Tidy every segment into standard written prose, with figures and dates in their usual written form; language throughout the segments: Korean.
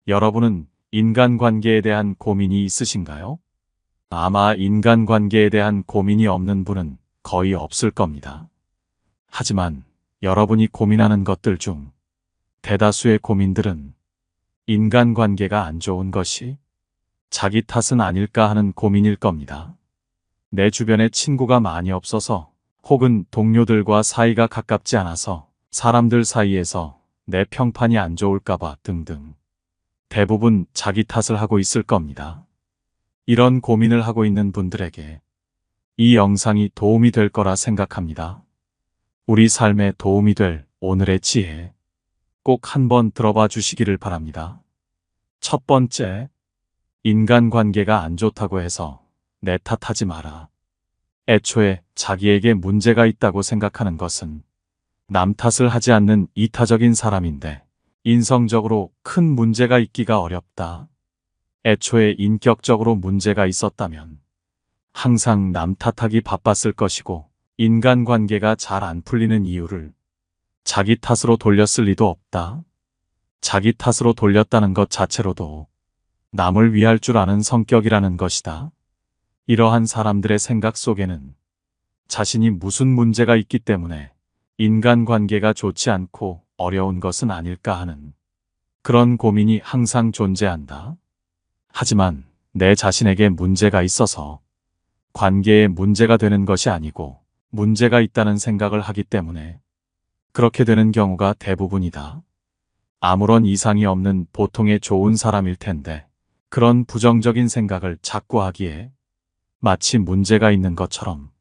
여러분은 인간관계에 대한 고민이 있으신가요? 아마 인간관계에 대한 고민이 없는 분은 거의 없을 겁니다. 하지만 여러분이 고민하는 것들 중 대다수의 고민들은 인간관계가 안 좋은 것이 자기 탓은 아닐까 하는 고민일 겁니다. 내 주변에 친구가 많이 없어서 혹은 동료들과 사이가 가깝지 않아서 사람들 사이에서 내 평판이 안 좋을까봐 등등. 대부분 자기 탓을 하고 있을 겁니다. 이런 고민을 하고 있는 분들에게 이 영상이 도움이 될 거라 생각합니다. 우리 삶에 도움이 될 오늘의 지혜 꼭 한번 들어봐 주시기를 바랍니다. 첫 번째, 인간관계가 안 좋다고 해서 내 탓하지 마라. 애초에 자기에게 문제가 있다고 생각하는 것은 남 탓을 하지 않는 이타적인 사람인데 인성적으로 큰 문제가 있기가 어렵다. 애초에 인격적으로 문제가 있었다면 항상 남 탓하기 바빴을 것이고 인간관계가 잘 안 풀리는 이유를 자기 탓으로 돌렸을 리도 없다. 자기 탓으로 돌렸다는 것 자체로도 남을 위할 줄 아는 성격이라는 것이다. 이러한 사람들의 생각 속에는 자신이 무슨 문제가 있기 때문에 인간관계가 좋지 않고 어려운 것은 아닐까 하는 그런 고민이 항상 존재한다. 하지만 내 자신에게 문제가 있어서 관계에 문제가 되는 것이 아니고 문제가 있다는 생각을 하기 때문에 그렇게 되는 경우가 대부분이다. 아무런 이상이 없는 보통의 좋은 사람일 텐데 그런 부정적인 생각을 자꾸 하기에 마치 문제가 있는 것처럼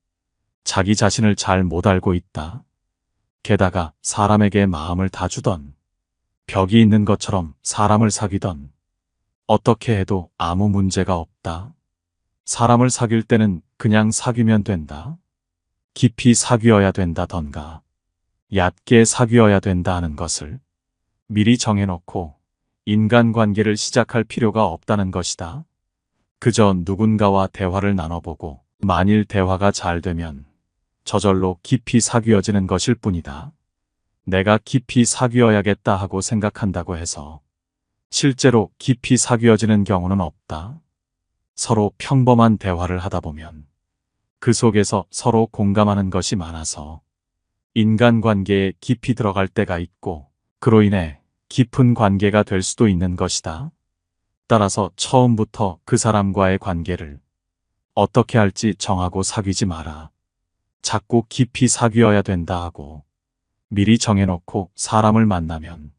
자기 자신을 잘 못 알고 있다. 게다가 사람에게 마음을 다 주던 벽이 있는 것처럼 사람을 사귀던 어떻게 해도 아무 문제가 없다. 사람을 사귈 때는 그냥 사귀면 된다. 깊이 사귀어야 된다던가 얕게 사귀어야 된다 하는 것을 미리 정해놓고 인간관계를 시작할 필요가 없다는 것이다. 그저 누군가와 대화를 나눠보고 만일 대화가 잘 되면 저절로 깊이 사귀어지는 것일 뿐이다. 내가 깊이 사귀어야겠다 하고 생각한다고 해서 실제로 깊이 사귀어지는 경우는 없다. 서로 평범한 대화를 하다 보면 그 속에서 서로 공감하는 것이 많아서 인간관계에 깊이 들어갈 때가 있고 그로 인해 깊은 관계가 될 수도 있는 것이다. 따라서 처음부터 그 사람과의 관계를 어떻게 할지 정하고 사귀지 마라. 자꾸 깊이 사귀어야 된다 하고 미리 정해놓고 사람을 만나면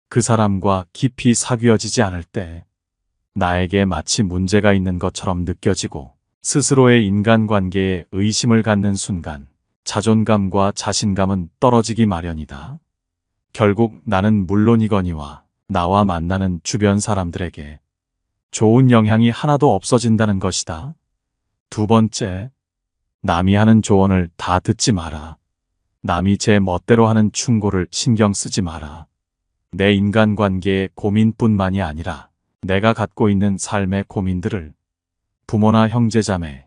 그 사람과 깊이 사귀어지지 않을 때 나에게 마치 문제가 있는 것처럼 느껴지고 스스로의 인간관계에 의심을 갖는 순간 자존감과 자신감은 떨어지기 마련이다. 결국 나는 물론이거니와 나와 만나는 주변 사람들에게 좋은 영향이 하나도 없어진다는 것이다. 두 번째, 남이 하는 조언을 다 듣지 마라. 남이 제 멋대로 하는 충고를 신경 쓰지 마라. 내 인간관계의 고민뿐만이 아니라 내가 갖고 있는 삶의 고민들을 부모나 형제자매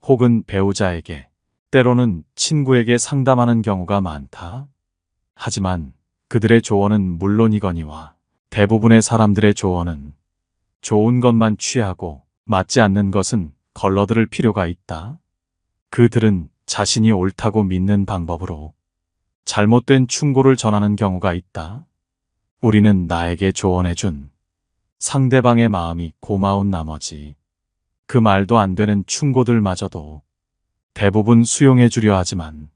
혹은 배우자에게 때로는 친구에게 상담하는 경우가 많다. 하지만 그들의 조언은 물론이거니와 대부분의 사람들의 조언은 좋은 것만 취하고 맞지 않는 것은 걸러들을 필요가 있다. 그들은 자신이 옳다고 믿는 방법으로 잘못된 충고를 전하는 경우가 있다. 우리는 나에게 조언해준 상대방의 마음이 고마운 나머지 그 말도 안 되는 충고들마저도 대부분 수용해 주려 하지만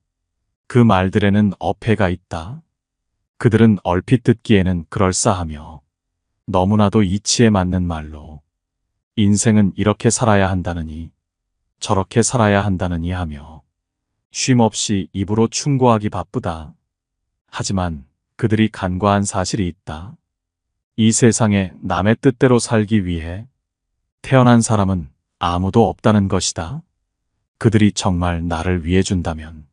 그 말들에는 어폐가 있다. 그들은 얼핏 듣기에는 그럴싸하며 너무나도 이치에 맞는 말로 인생은 이렇게 살아야 한다느니 저렇게 살아야 한다느니 하며 쉼없이 입으로 충고하기 바쁘다. 하지만 그들이 간과한 사실이 있다. 이 세상에 남의 뜻대로 살기 위해 태어난 사람은 아무도 없다는 것이다. 그들이 정말 나를 위해 준다면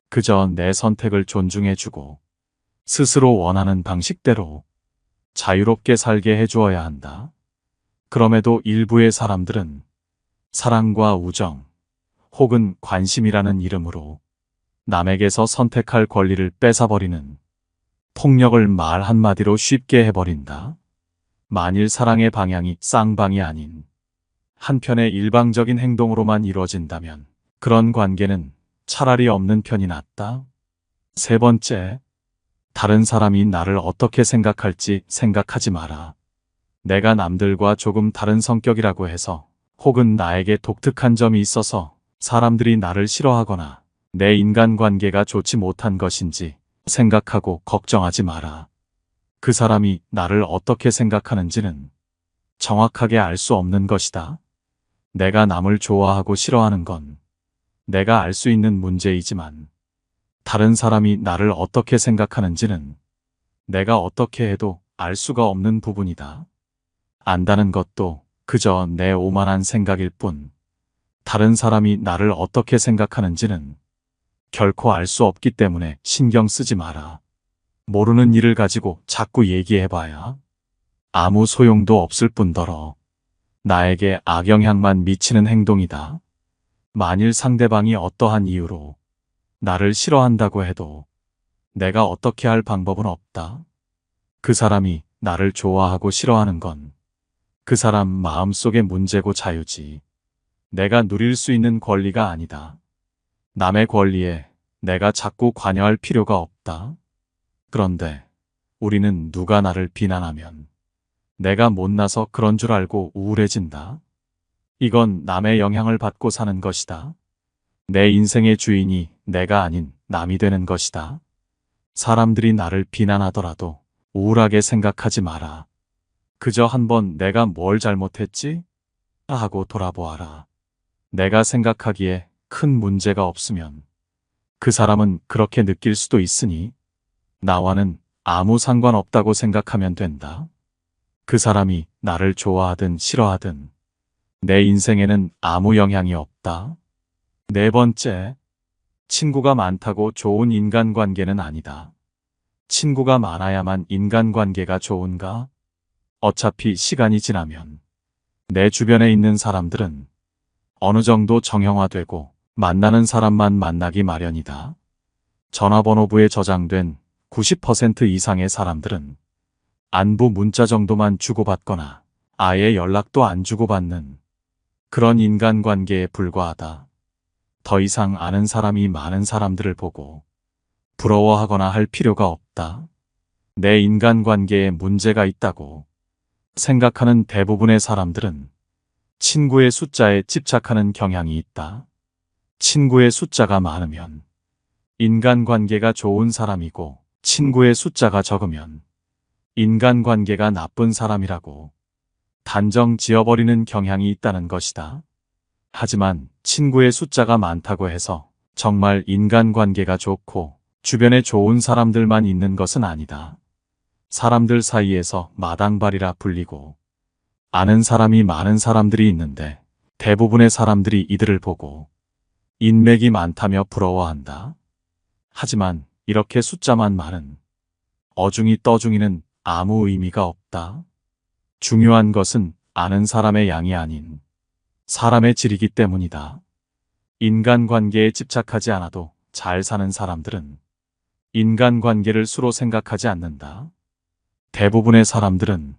그저 내 선택을 존중해주고 스스로 원하는 방식대로 자유롭게 살게 해주어야 한다. 그럼에도 일부의 사람들은 사랑과 우정 혹은 관심이라는 이름으로 남에게서 선택할 권리를 뺏어버리는 폭력을 말 한마디로 쉽게 해버린다. 만일 사랑의 방향이 쌍방이 아닌 한편의 일방적인 행동으로만 이루어진다면 그런 관계는 차라리 없는 편이 낫다. 세 번째, 다른 사람이 나를 어떻게 생각할지 생각하지 마라. 내가 남들과 조금 다른 성격이라고 해서 혹은 나에게 독특한 점이 있어서 사람들이 나를 싫어하거나 내 인간관계가 좋지 못한 것인지 생각하고 걱정하지 마라. 그 사람이 나를 어떻게 생각하는지는 정확하게 알 수 없는 것이다. 내가 남을 좋아하고 싫어하는 건 내가 알 수 있는 문제이지만 다른 사람이 나를 어떻게 생각하는지는 내가 어떻게 해도 알 수가 없는 부분이다. 안다는 것도 그저 내 오만한 생각일 뿐 다른 사람이 나를 어떻게 생각하는지는 결코 알 수 없기 때문에 신경 쓰지 마라. 모르는 일을 가지고 자꾸 얘기해봐야 아무 소용도 없을 뿐더러 나에게 악영향만 미치는 행동이다. 만일 상대방이 어떠한 이유로 나를 싫어한다고 해도 내가 어떻게 할 방법은 없다. 그 사람이 나를 좋아하고 싫어하는 건 그 사람 마음속의 문제고 자유지. 내가 누릴 수 있는 권리가 아니다. 남의 권리에 내가 자꾸 관여할 필요가 없다. 그런데 우리는 누가 나를 비난하면 내가 못나서 그런 줄 알고 우울해진다. 이건 남의 영향을 받고 사는 것이다. 내 인생의 주인이 내가 아닌 남이 되는 것이다. 사람들이 나를 비난하더라도 우울하게 생각하지 마라. 그저 한번 내가 뭘 잘못했지? 하고 돌아보아라. 내가 생각하기에 큰 문제가 없으면 그 사람은 그렇게 느낄 수도 있으니 나와는 아무 상관없다고 생각하면 된다. 그 사람이 나를 좋아하든 싫어하든 내 인생에는 아무 영향이 없다. 네 번째, 친구가 많다고 좋은 인간관계는 아니다. 친구가 많아야만 인간관계가 좋은가? 어차피 시간이 지나면 내 주변에 있는 사람들은 어느 정도 정형화되고 만나는 사람만 만나기 마련이다. 전화번호부에 저장된 90% 이상의 사람들은 안부 문자 정도만 주고받거나 아예 연락도 안 주고받는 그런 인간관계에 불과하다. 더 이상 아는 사람이 많은 사람들을 보고 부러워하거나 할 필요가 없다. 내 인간관계에 문제가 있다고 생각하는 대부분의 사람들은 친구의 숫자에 집착하는 경향이 있다. 친구의 숫자가 많으면 인간관계가 좋은 사람이고 친구의 숫자가 적으면 인간관계가 나쁜 사람이라고 단정 지어버리는 경향이 있다는 것이다. 하지만 친구의 숫자가 많다고 해서 정말 인간관계가 좋고 주변에 좋은 사람들만 있는 것은 아니다. 사람들 사이에서 마당발이라 불리고 아는 사람이 많은 사람들이 있는데 대부분의 사람들이 이들을 보고 인맥이 많다며 부러워한다. 하지만 이렇게 숫자만 많은 어중이 떠중이는 아무 의미가 없다. 중요한 것은 아는 사람의 양이 아닌 사람의 질이기 때문이다. 인간관계에 집착하지 않아도 잘 사는 사람들은 인간관계를 수로 생각하지 않는다. 대부분의 사람들은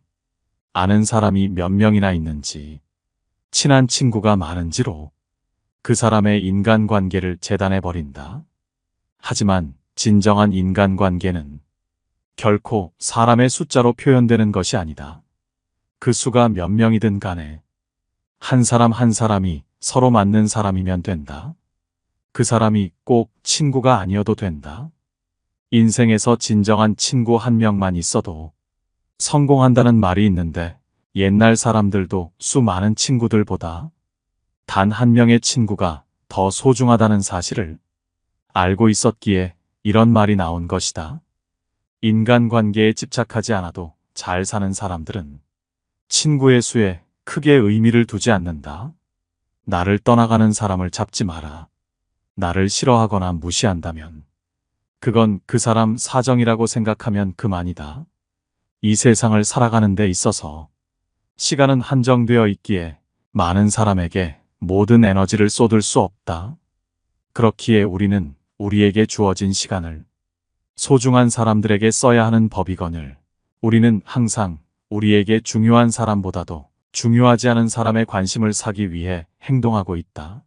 아는 사람이 몇 명이나 있는지, 친한 친구가 많은지로 그 사람의 인간관계를 재단해버린다. 하지만 진정한 인간관계는 결코 사람의 숫자로 표현되는 것이 아니다. 그 수가 몇 명이든 간에 한 사람 한 사람이 서로 맞는 사람이면 된다. 그 사람이 꼭 친구가 아니어도 된다. 인생에서 진정한 친구 한 명만 있어도 성공한다는 말이 있는데 옛날 사람들도 수많은 친구들보다 단 한 명의 친구가 더 소중하다는 사실을 알고 있었기에 이런 말이 나온 것이다. 인간관계에 집착하지 않아도 잘 사는 사람들은 친구의 수에 크게 의미를 두지 않는다. 나를 떠나가는 사람을 잡지 마라. 나를 싫어하거나 무시한다면 그건 그 사람 사정이라고 생각하면 그만이다. 이 세상을 살아가는 데 있어서 시간은 한정되어 있기에 많은 사람에게 모든 에너지를 쏟을 수 없다. 그렇기에 우리는 우리에게 주어진 시간을 소중한 사람들에게 써야 하는 법이거늘 우리는 항상 우리에게 중요한 사람보다도 중요하지 않은 사람의 관심을 사기 위해 행동하고 있다.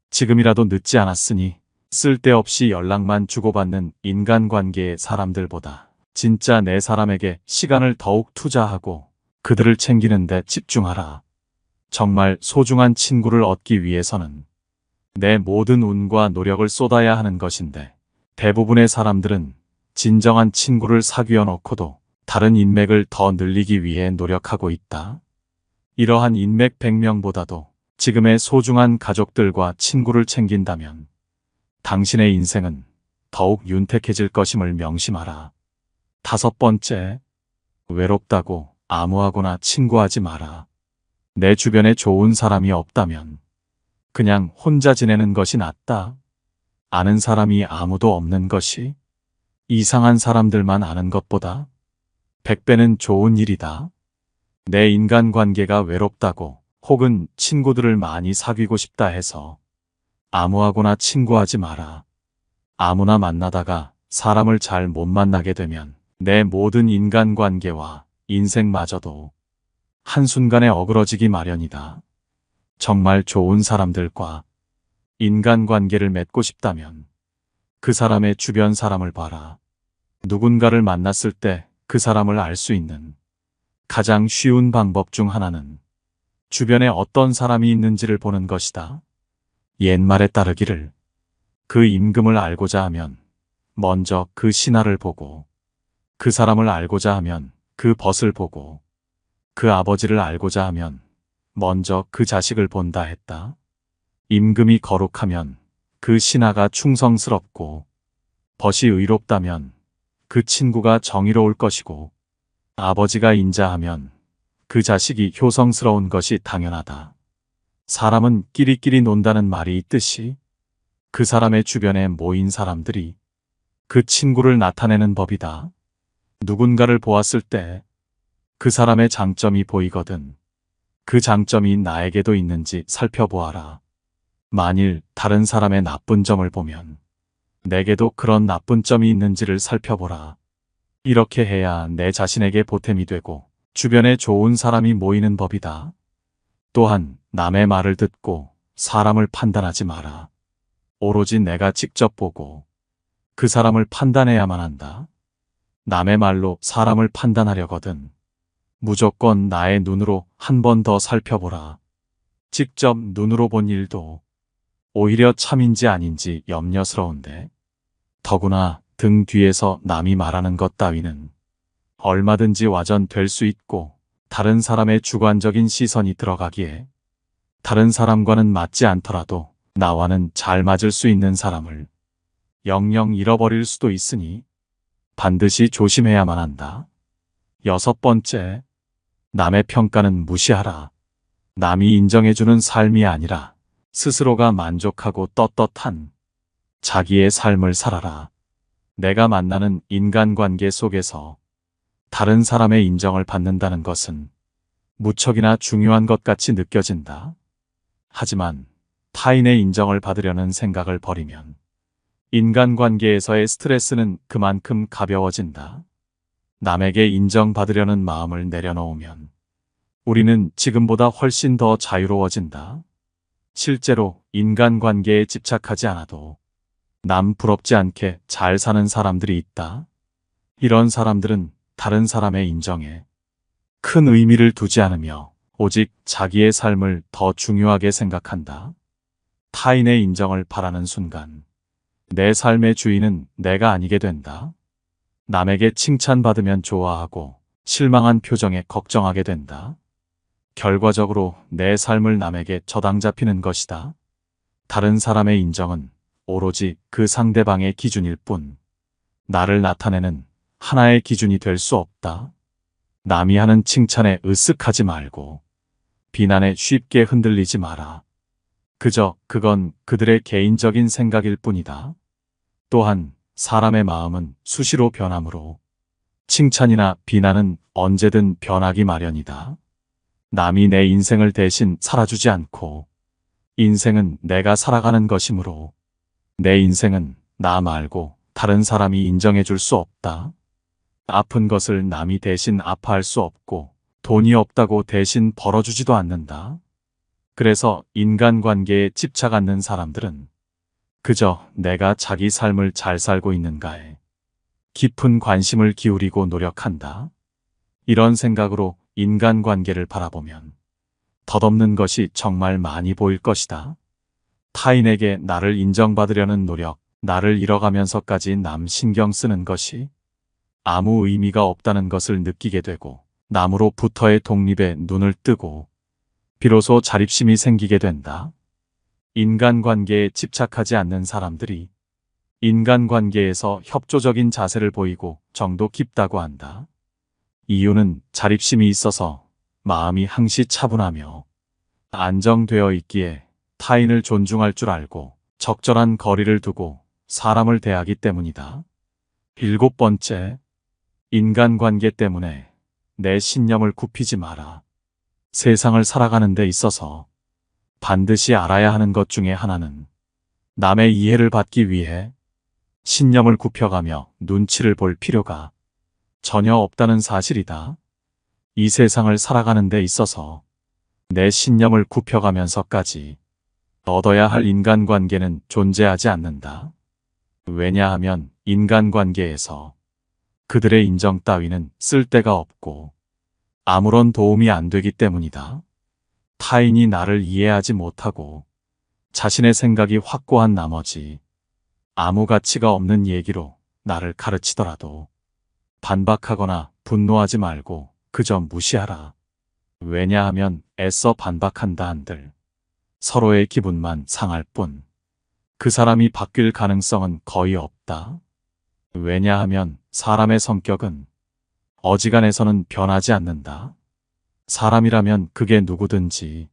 지금이라도 늦지 않았으니 쓸데없이 연락만 주고받는 인간관계의 사람들보다 진짜 내 사람에게 시간을 더욱 투자하고 그들을 챙기는 데 집중하라. 정말 소중한 친구를 얻기 위해서는 내 모든 운과 노력을 쏟아야 하는 것인데 대부분의 사람들은 진정한 친구를 사귀어 놓고도 다른 인맥을 더 늘리기 위해 노력하고 있다. 이러한 인맥 100명보다도 지금의 소중한 가족들과 친구를 챙긴다면 당신의 인생은 더욱 윤택해질 것임을 명심하라. 5번째, 외롭다고 아무하고나 친구하지 마라. 내 주변에 좋은 사람이 없다면 그냥 혼자 지내는 것이 낫다. 아는 사람이 아무도 없는 것이 이상한 사람들만 아는 것보다 100배는 좋은 일이다. 내 인간관계가 외롭다고 혹은 친구들을 많이 사귀고 싶다 해서 아무하고나 친구하지 마라. 아무나 만나다가 사람을 잘 못 만나게 되면 내 모든 인간관계와 인생마저도 한순간에 어그러지기 마련이다. 정말 좋은 사람들과 인간관계를 맺고 싶다면 그 사람의 주변 사람을 봐라. 누군가를 만났을 때 그 사람을 알 수 있는 가장 쉬운 방법 중 하나는 주변에 어떤 사람이 있는지를 보는 것이다. 옛말에 따르기를 그 임금을 알고자 하면 먼저 그 신하를 보고 그 사람을 알고자 하면 그 벗을 보고 그 아버지를 알고자 하면 먼저 그 자식을 본다 했다. 임금이 거룩하면 그 신하가 충성스럽고 벗이 의롭다면 그 친구가 정의로울 것이고 아버지가 인자하면 그 자식이 효성스러운 것이 당연하다. 사람은 끼리끼리 논다는 말이 있듯이 그 사람의 주변에 모인 사람들이 그 친구를 나타내는 법이다. 누군가를 보았을 때 그 사람의 장점이 보이거든 그 장점이 나에게도 있는지 살펴보아라. 만일 다른 사람의 나쁜 점을 보면 내게도 그런 나쁜 점이 있는지를 살펴보라. 이렇게 해야 내 자신에게 보탬이 되고 주변에 좋은 사람이 모이는 법이다. 또한 남의 말을 듣고 사람을 판단하지 마라. 오로지 내가 직접 보고 그 사람을 판단해야만 한다. 남의 말로 사람을 판단하려거든 무조건 나의 눈으로 한 번 더 살펴보라. 직접 눈으로 본 일도 오히려 참인지 아닌지 염려스러운데 더구나 등 뒤에서 남이 말하는 것 따위는 얼마든지 와전될 수 있고 다른 사람의 주관적인 시선이 들어가기에 다른 사람과는 맞지 않더라도 나와는 잘 맞을 수 있는 사람을 영영 잃어버릴 수도 있으니 반드시 조심해야만 한다. 6번째, 남의 평가는 무시하라. 남이 인정해주는 삶이 아니라 스스로가 만족하고 떳떳한 자기의 삶을 살아라. 내가 만나는 인간관계 속에서 다른 사람의 인정을 받는다는 것은 무척이나 중요한 것 같이 느껴진다. 하지만 타인의 인정을 받으려는 생각을 버리면 인간관계에서의 스트레스는 그만큼 가벼워진다. 남에게 인정받으려는 마음을 내려놓으면 우리는 지금보다 훨씬 더 자유로워진다. 실제로 인간관계에 집착하지 않아도 남 부럽지 않게 잘 사는 사람들이 있다. 이런 사람들은 다른 사람의 인정에 큰 의미를 두지 않으며 오직 자기의 삶을 더 중요하게 생각한다. 타인의 인정을 바라는 순간 내 삶의 주인은 내가 아니게 된다. 남에게 칭찬받으면 좋아하고 실망한 표정에 걱정하게 된다. 결과적으로 내 삶을 남에게 저당 잡히는 것이다. 다른 사람의 인정은 오로지 그 상대방의 기준일 뿐 나를 나타내는 하나의 기준이 될 수 없다. 남이 하는 칭찬에 으쓱하지 말고 비난에 쉽게 흔들리지 마라. 그저 그건 그들의 개인적인 생각일 뿐이다. 또한 사람의 마음은 수시로 변하므로 칭찬이나 비난은 언제든 변하기 마련이다. 남이 내 인생을 대신 살아주지 않고 인생은 내가 살아가는 것이므로 내 인생은 나 말고 다른 사람이 인정해 줄 수 없다. 아픈 것을 남이 대신 아파할 수 없고 돈이 없다고 대신 벌어주지도 않는다. 그래서 인간관계에 집착 않는 사람들은 그저 내가 자기 삶을 잘 살고 있는가에 깊은 관심을 기울이고 노력한다. 이런 생각으로 인간관계를 바라보면 덧없는 것이 정말 많이 보일 것이다. 타인에게 나를 인정받으려는 노력, 나를 잃어가면서까지 남 신경 쓰는 것이 아무 의미가 없다는 것을 느끼게 되고 남으로부터의 독립에 눈을 뜨고 비로소 자립심이 생기게 된다. 인간관계에 집착하지 않는 사람들이 인간관계에서 협조적인 자세를 보이고 정도 깊다고 한다. 이유는 자립심이 있어서 마음이 항시 차분하며 안정되어 있기에 타인을 존중할 줄 알고 적절한 거리를 두고 사람을 대하기 때문이다. 7번째, 인간관계 때문에 내 신념을 굽히지 마라. 세상을 살아가는 데 있어서 반드시 알아야 하는 것 중에 하나는 남의 이해를 받기 위해 신념을 굽혀가며 눈치를 볼 필요가 전혀 없다는 사실이다. 이 세상을 살아가는 데 있어서 내 신념을 굽혀가면서까지 얻어야 할 인간관계는 존재하지 않는다. 왜냐하면 인간관계에서 그들의 인정 따위는 쓸데가 없고 아무런 도움이 안 되기 때문이다. 타인이 나를 이해하지 못하고 자신의 생각이 확고한 나머지 아무 가치가 없는 얘기로 나를 가르치더라도 반박하거나 분노하지 말고 그저 무시하라. 왜냐하면 애써 반박한다 한들 서로의 기분만 상할 뿐 그 사람이 바뀔 가능성은 거의 없다. 왜냐하면 사람의 성격은 어지간해서는 변하지 않는다. 사람이라면 그게 누구든지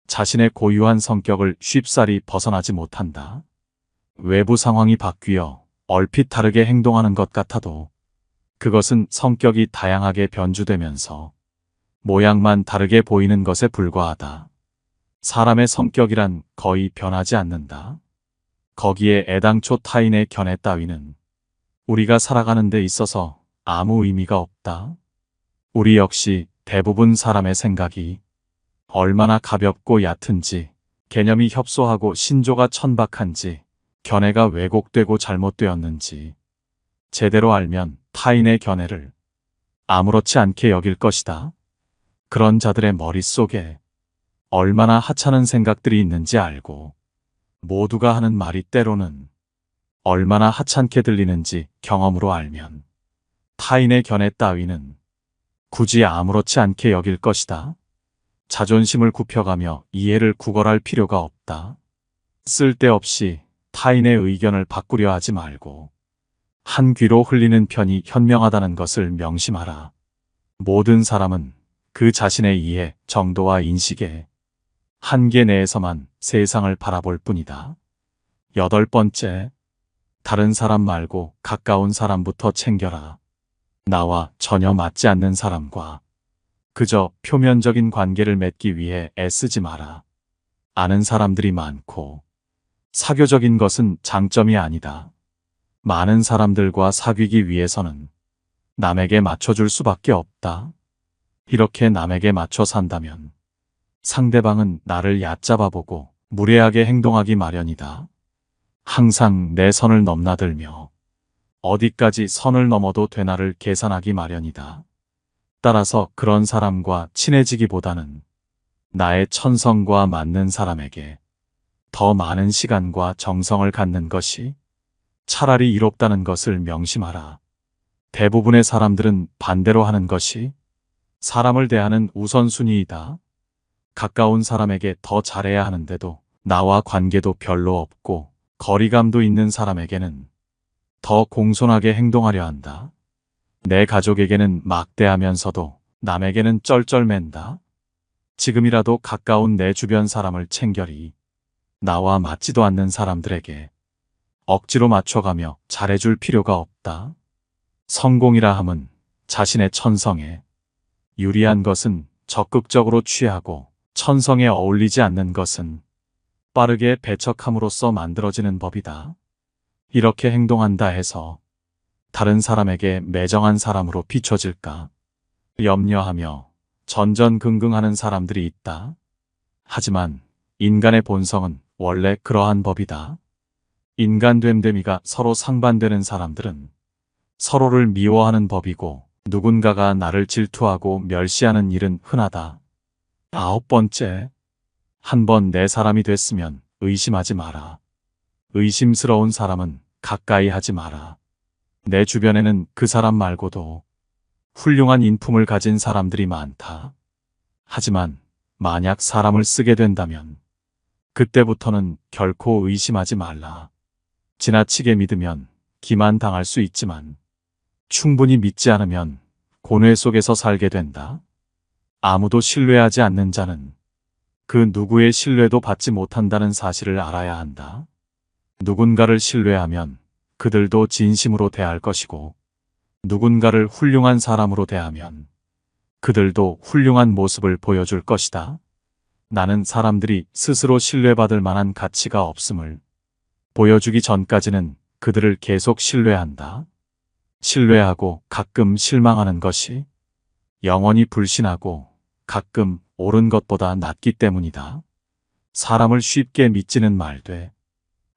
자신의 고유한 성격을 쉽사리 벗어나지 못한다. 외부 상황이 바뀌어 얼핏 다르게 행동하는 것 같아도 그것은 성격이 다양하게 변주되면서 모양만 다르게 보이는 것에 불과하다. 사람의 성격이란 거의 변하지 않는다. 거기에 애당초 타인의 견해 따위는 우리가 살아가는 데 있어서 아무 의미가 없다. 우리 역시 대부분 사람의 생각이 얼마나 가볍고 얕은지, 개념이 협소하고 신조가 천박한지, 견해가 왜곡되고 잘못되었는지 제대로 알면 타인의 견해를 아무렇지 않게 여길 것이다. 그런 자들의 머릿속에 얼마나 하찮은 생각들이 있는지 알고 모두가 하는 말이 때로는 얼마나 하찮게 들리는지 경험으로 알면 타인의 견해 따위는 굳이 아무렇지 않게 여길 것이다. 자존심을 굽혀가며 이해를 구걸할 필요가 없다. 쓸데없이 타인의 의견을 바꾸려 하지 말고 한 귀로 흘리는 편이 현명하다는 것을 명심하라. 모든 사람은 그 자신의 이해, 정도와 인식에 한계 내에서만 세상을 바라볼 뿐이다. 8번째, 다른 사람 말고 가까운 사람부터 챙겨라. 나와 전혀 맞지 않는 사람과 그저 표면적인 관계를 맺기 위해 애쓰지 마라. 아는 사람들이 많고 사교적인 것은 장점이 아니다. 많은 사람들과 사귀기 위해서는 남에게 맞춰줄 수밖에 없다. 이렇게 남에게 맞춰 산다면 상대방은 나를 얕잡아보고 무례하게 행동하기 마련이다. 항상 내 선을 넘나들며 어디까지 선을 넘어도 되나를 계산하기 마련이다. 따라서 그런 사람과 친해지기보다는 나의 천성과 맞는 사람에게 더 많은 시간과 정성을 갖는 것이 차라리 이롭다는 것을 명심하라. 대부분의 사람들은 반대로 하는 것이 사람을 대하는 우선순위이다. 가까운 사람에게 더 잘해야 하는데도 나와 관계도 별로 없고 거리감도 있는 사람에게는 더 공손하게 행동하려 한다. 내 가족에게는 막대하면서도 남에게는 쩔쩔맨다. 지금이라도 가까운 내 주변 사람을 챙겨리. 나와 맞지도 않는 사람들에게 억지로 맞춰가며 잘해줄 필요가 없다. 성공이라 함은 자신의 천성에 유리한 것은 적극적으로 취하고 천성에 어울리지 않는 것은 빠르게 배척함으로써 만들어지는 법이다. 이렇게 행동한다 해서 다른 사람에게 매정한 사람으로 비춰질까 염려하며 전전긍긍하는 사람들이 있다. 하지만 인간의 본성은 원래 그러한 법이다. 인간됨됨이가 서로 상반되는 사람들은 서로를 미워하는 법이고 누군가가 나를 질투하고 멸시하는 일은 흔하다. 9번째, 한 번 내 사람이 됐으면 의심하지 마라. 의심스러운 사람은 가까이 하지 마라. 내 주변에는 그 사람 말고도 훌륭한 인품을 가진 사람들이 많다. 하지만 만약 사람을 쓰게 된다면 그때부터는 결코 의심하지 말라. 지나치게 믿으면 기만당할 수 있지만 충분히 믿지 않으면 고뇌 속에서 살게 된다. 아무도 신뢰하지 않는 자는 그 누구의 신뢰도 받지 못한다는 사실을 알아야 한다. 누군가를 신뢰하면 그들도 진심으로 대할 것이고 누군가를 훌륭한 사람으로 대하면 그들도 훌륭한 모습을 보여줄 것이다. 나는 사람들이 스스로 신뢰받을 만한 가치가 없음을 보여주기 전까지는 그들을 계속 신뢰한다. 신뢰하고 가끔 실망하는 것이 영원히 불신하고 가끔 옳은 것보다 낫기 때문이다. 사람을 쉽게 믿지는 말되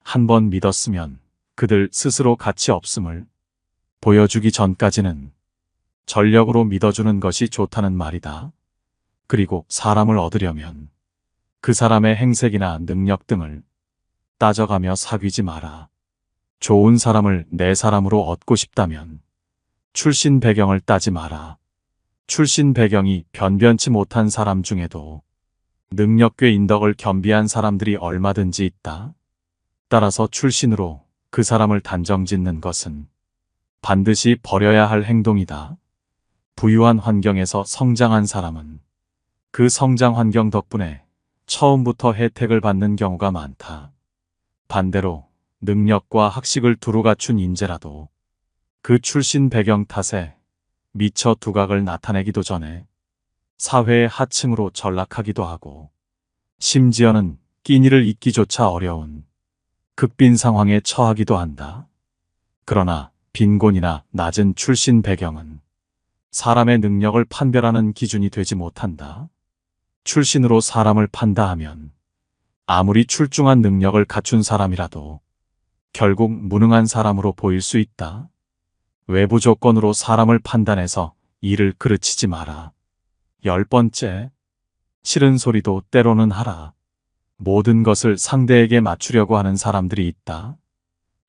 한 번 믿었으면 그들 스스로 가치 없음을 보여주기 전까지는 전력으로 믿어주는 것이 좋다는 말이다. 그리고 사람을 얻으려면 그 사람의 행색이나 능력 등을 따져가며 사귀지 마라. 좋은 사람을 내 사람으로 얻고 싶다면 출신 배경을 따지 마라. 출신 배경이 변변치 못한 사람 중에도 능력괴 인덕을 겸비한 사람들이 얼마든지 있다. 따라서 출신으로 그 사람을 단정짓는 것은 반드시 버려야 할 행동이다. 부유한 환경에서 성장한 사람은 그 성장 환경 덕분에 처음부터 혜택을 받는 경우가 많다. 반대로 능력과 학식을 두루 갖춘 인재라도 그 출신 배경 탓에 미처 두각을 나타내기도 전에 사회의 하층으로 전락하기도 하고 심지어는 끼니를 잇기조차 어려운 극빈 상황에 처하기도 한다. 그러나 빈곤이나 낮은 출신 배경은 사람의 능력을 판별하는 기준이 되지 못한다. 출신으로 사람을 판다 하면 아무리 출중한 능력을 갖춘 사람이라도 결국 무능한 사람으로 보일 수 있다. 외부 조건으로 사람을 판단해서 일을 그르치지 마라. 10번째, 싫은 소리도 때로는 하라. 모든 것을 상대에게 맞추려고 하는 사람들이 있다.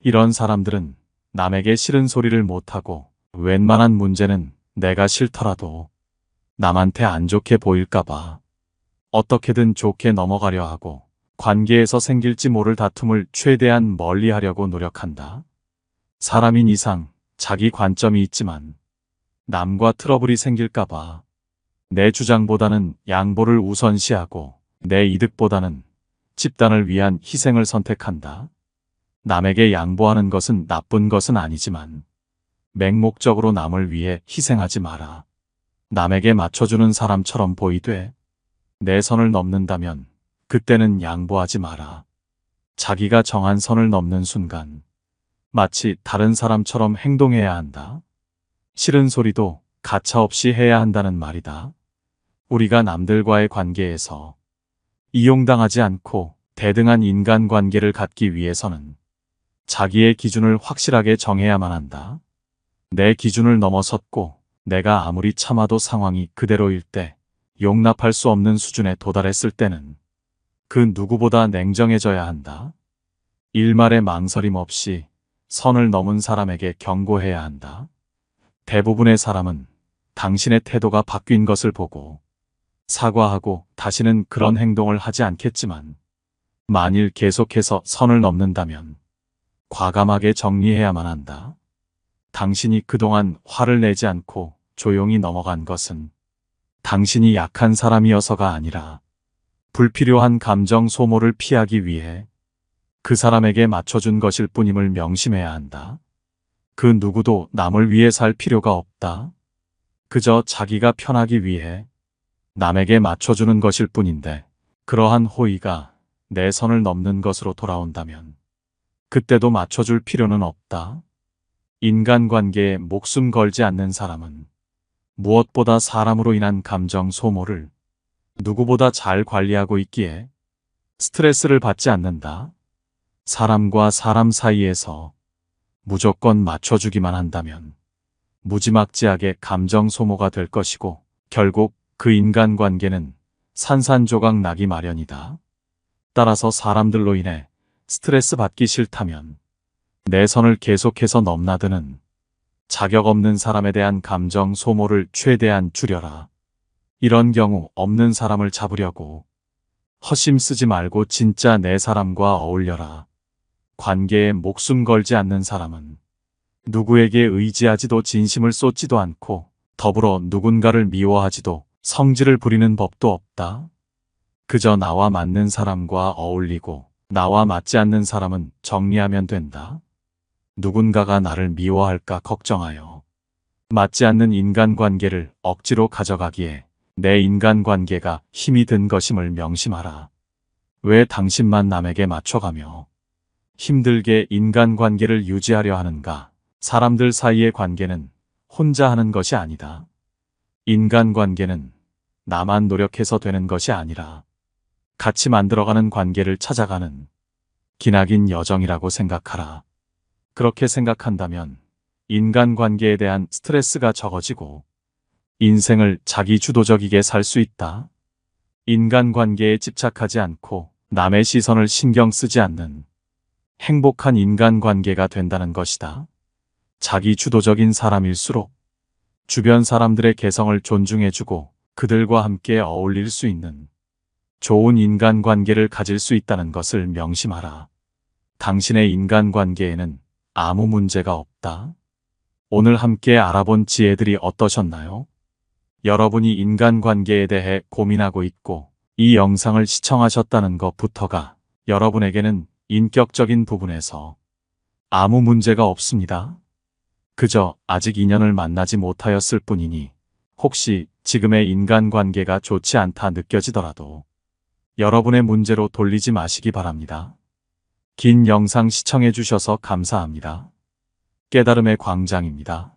이런 사람들은 남에게 싫은 소리를 못하고 웬만한 문제는 내가 싫더라도 남한테 안 좋게 보일까봐 어떻게든 좋게 넘어가려 하고 관계에서 생길지 모를 다툼을 최대한 멀리하려고 노력한다. 사람인 이상 자기 관점이 있지만 남과 트러블이 생길까봐 내 주장보다는 양보를 우선시하고 내 이득보다는 집단을 위한 희생을 선택한다. 남에게 양보하는 것은 나쁜 것은 아니지만 맹목적으로 남을 위해 희생하지 마라. 남에게 맞춰주는 사람처럼 보이되 내 선을 넘는다면 그때는 양보하지 마라. 자기가 정한 선을 넘는 순간 마치 다른 사람처럼 행동해야 한다. 싫은 소리도 가차없이 해야 한다는 말이다. 우리가 남들과의 관계에서 이용당하지 않고 대등한 인간관계를 갖기 위해서는 자기의 기준을 확실하게 정해야만 한다. 내 기준을 넘어섰고 내가 아무리 참아도 상황이 그대로일 때, 용납할 수 없는 수준에 도달했을 때는 그 누구보다 냉정해져야 한다. 일말의 망설임 없이 선을 넘은 사람에게 경고해야 한다. 대부분의 사람은 당신의 태도가 바뀐 것을 보고 사과하고 다시는 그런 행동을 하지 않겠지만 만일 계속해서 선을 넘는다면 과감하게 정리해야만 한다. 당신이 그동안 화를 내지 않고 조용히 넘어간 것은 당신이 약한 사람이어서가 아니라 불필요한 감정 소모를 피하기 위해 그 사람에게 맞춰준 것일 뿐임을 명심해야 한다. 그 누구도 남을 위해 살 필요가 없다. 그저 자기가 편하기 위해 남에게 맞춰주는 것일 뿐인데 그러한 호의가 내 선을 넘는 것으로 돌아온다면 그때도 맞춰줄 필요는 없다. 인간관계에 목숨 걸지 않는 사람은 무엇보다 사람으로 인한 감정 소모를 누구보다 잘 관리하고 있기에 스트레스를 받지 않는다. 사람과 사람 사이에서 무조건 맞춰주기만 한다면 무지막지하게 감정 소모가 될 것이고 결국 그 인간관계는 산산조각 나기 마련이다. 따라서 사람들로 인해 스트레스 받기 싫다면 내 선을 계속해서 넘나드는 자격 없는 사람에 대한 감정 소모를 최대한 줄여라. 이런 경우 없는 사람을 잡으려고 허심 쓰지 말고 진짜 내 사람과 어울려라. 관계에 목숨 걸지 않는 사람은 누구에게 의지하지도 진심을 쏟지도 않고 더불어 누군가를 미워하지도 성질을 부리는 법도 없다. 그저 나와 맞는 사람과 어울리고 나와 맞지 않는 사람은 정리하면 된다. 누군가가 나를 미워할까 걱정하여 맞지 않는 인간관계를 억지로 가져가기에 내 인간관계가 힘이 든 것임을 명심하라. 왜 당신만 남에게 맞춰가며 힘들게 인간관계를 유지하려 하는가? 사람들 사이의 관계는 혼자 하는 것이 아니다. 인간관계는 나만 노력해서 되는 것이 아니라 같이 만들어가는 관계를 찾아가는 기나긴 여정이라고 생각하라. 그렇게 생각한다면 인간관계에 대한 스트레스가 적어지고 인생을 자기주도적이게 살 수 있다. 인간관계에 집착하지 않고 남의 시선을 신경 쓰지 않는 행복한 인간관계가 된다는 것이다. 자기주도적인 사람일수록 주변 사람들의 개성을 존중해주고 그들과 함께 어울릴 수 있는 좋은 인간관계를 가질 수 있다는 것을 명심하라. 당신의 인간관계에는 아무 문제가 없다. 오늘 함께 알아본 지혜들이 어떠셨나요? 여러분이 인간관계에 대해 고민하고 있고 이 영상을 시청하셨다는 것부터가 여러분에게는 인격적인 부분에서 아무 문제가 없습니다. 그저 아직 인연을 만나지 못하였을 뿐이니 혹시 지금의 인간관계가 좋지 않다 느껴지더라도 여러분의 문제로 돌리지 마시기 바랍니다. 긴 영상 시청해 주셔서 감사합니다. 깨달음의 광장입니다.